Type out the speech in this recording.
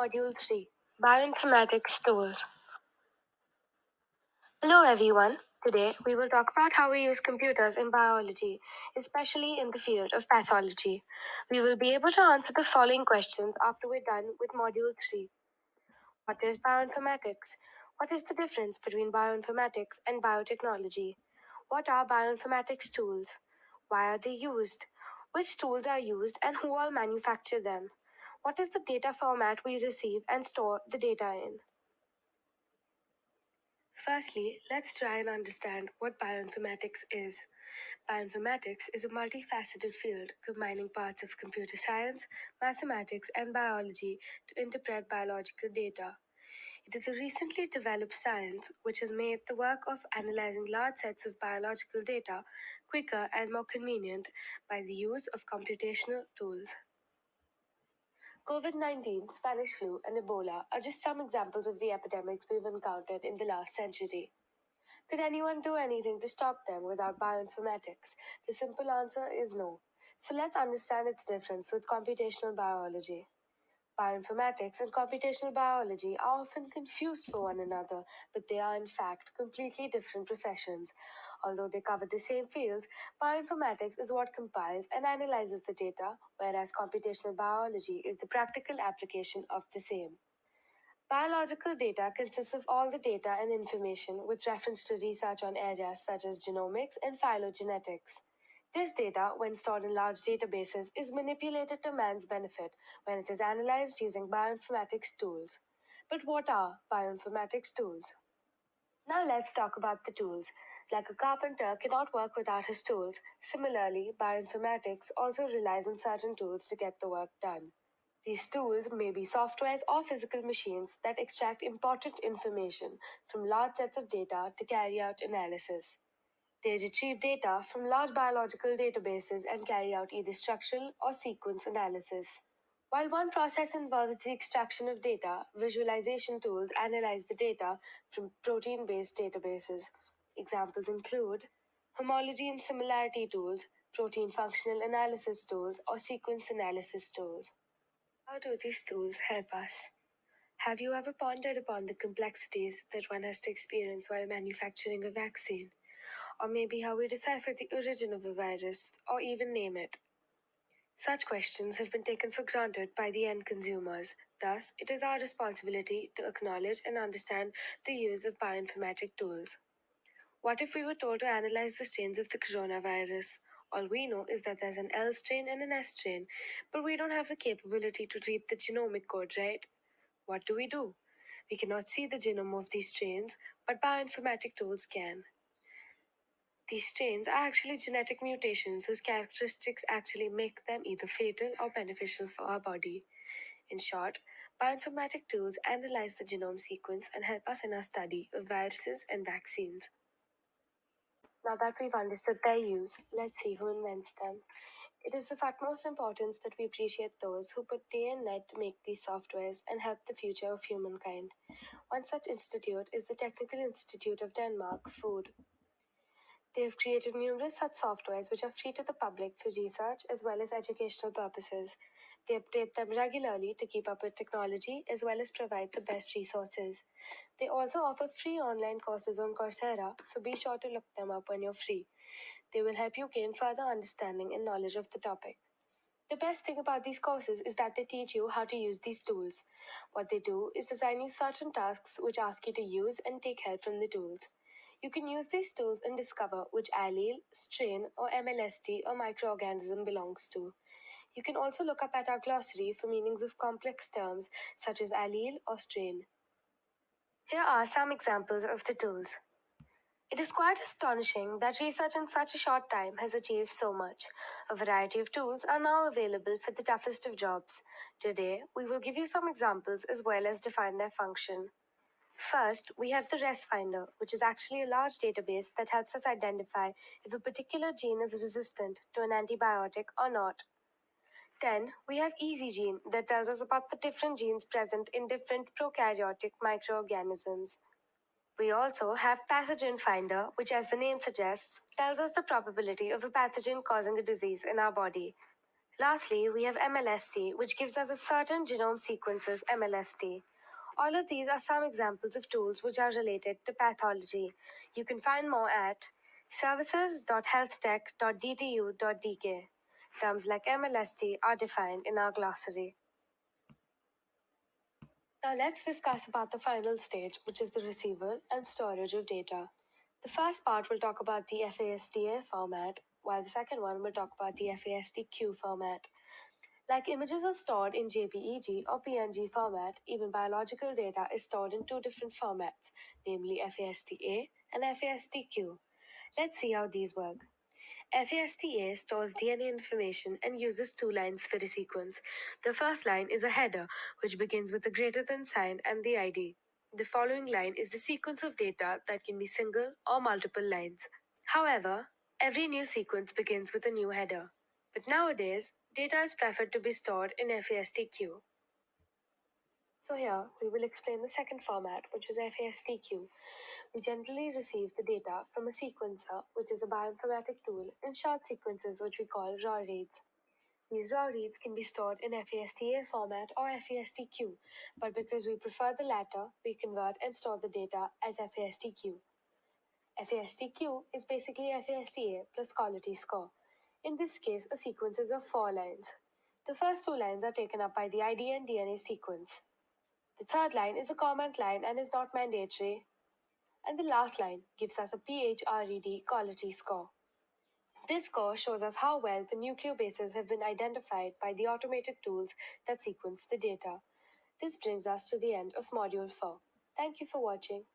Module 3 Bioinformatics Tools. Hello, everyone. Today we will talk about how we use computers in biology, especially in the field of pathology. We will be able to answer the following questions after we're done with Module 3. What is bioinformatics? What is the difference between bioinformatics and biotechnology? What are bioinformatics tools? Why are they used? Which tools are used and who all manufacture them? What is the data format we receive and store the data in? Firstly, let's try and understand what bioinformatics is. Bioinformatics is a multifaceted field combining parts of computer science, mathematics, and biology to interpret biological data. It is a recently developed science which has made the work of analyzing large sets of biological data quicker and more convenient by the use of computational tools. COVID-19, Spanish flu, and Ebola are just some examples of the epidemics we've encountered in the last century. Could anyone do anything to stop them without bioinformatics? The simple answer is no. So let's understand its difference with computational biology. Bioinformatics and computational biology are often confused for one another, but they are in fact completely different professions. Although they cover the same fields, bioinformatics is what compiles and analyzes the data, whereas computational biology is the practical application of the same. Biological data consists of all the data and information with reference to research on areas such as genomics and phylogenetics. This data, when stored in large databases, is manipulated to man's benefit when it is analyzed using bioinformatics tools. But what are bioinformatics tools? Now let's talk about the tools. Like a carpenter cannot work without his tools, similarly, bioinformatics also relies on certain tools to get the work done. These tools may be softwares or physical machines that extract important information from large sets of data to carry out analysis. They retrieve data from large biological databases and carry out either structural or sequence analysis. While one process involves the extraction of data, visualization tools analyze the data from protein based databases. Examples include homology and similarity tools, protein functional analysis tools, or sequence analysis tools. How do these tools help us? Have you ever pondered upon the complexities that one has to experience while manufacturing a vaccine? Or maybe how we decipher the origin of a virus, or even name it? Such questions have been taken for granted by the end consumers. Thus, it is our responsibility to acknowledge and understand the use of bioinformatic tools. What if we were told to analyze the strains of the coronavirus? All we know is that there's an L strain and an S strain, but we don't have the capability to read the genomic code, right? What do? We cannot see the genome of these strains, but bioinformatic tools can. These strains are actually genetic mutations whose characteristics actually make them either fatal or beneficial for our body. In short, bioinformatic tools analyze the genome sequence and help us in our study of viruses and vaccines. Now that we've understood their use, let's see who invents them. It is of utmost importance that we appreciate those who put day and night to make these softwares and help the future of humankind. One such institute is the Technical Institute of Denmark, Food. They have created numerous such softwares which are free to the public for research as well as educational purposes. They update them regularly to keep up with technology as well as provide the best resources. They also offer free online courses on Coursera, so be sure to look them up when you're free. They will help you gain further understanding and knowledge of the topic. The best thing about these courses is that they teach you how to use these tools. What they do is design you certain tasks which ask you to use and take help from the tools. You can use these tools and discover which allele, strain, or MLST or microorganism belongs to. You can also look up at our glossary for meanings of complex terms such as allele or strain. Here are some examples of the tools. It is quite astonishing that research in such a short time has achieved so much. A variety of tools are now available for the toughest of jobs. Today, we will give you some examples as well as define their function. First, we have the RES Finder, which is actually a large database that helps us identify if a particular gene is resistant to an antibiotic or not. Then, we have EasyGene that tells us about the different genes present in different prokaryotic microorganisms. We also have Pathogen Finder, which, as the name suggests, tells us the probability of a pathogen causing a disease in our body. Lastly, we have MLST, which gives us a certain genome sequences MLST. All of these are some examples of tools which are related to pathology. You can find more at services.healthtech.dtu.dk. Terms like MLST are defined in our glossary. Now let's discuss about the final stage, which is the receival and storage of data. The first part will talk about the FASTA format, while the second one will talk about the FASTQ format. Like images are stored in JPEG or PNG format, even biological data is stored in two different formats, namely FASTA and FASTQ. Let's see how these work. FASTA stores DNA information and uses two lines for a sequence. The first line is a header, which begins with a greater than sign and the ID. The following line is the sequence of data that can be single or multiple lines. However, every new sequence begins with a new header. But nowadays, data is preferred to be stored in FASTQ. So here, we will explain the second format, which is FASTQ. We generally receive the data from a sequencer, which is a bioinformatic tool, in short sequences which we call raw reads. These raw reads can be stored in FASTA format or FASTQ, but because we prefer the latter, we convert and store the data as FASTQ. FASTQ is basically FASTA plus quality score. In this case, a sequence is of 4 lines. The first 2 lines are taken up by the ID and DNA sequence. The third line is a comment line and is not mandatory. And the last line gives us a PHRED quality score. This score shows us how well the nucleobases have been identified by the automated tools that sequence the data. This brings us to the end of Module 4. Thank you for watching.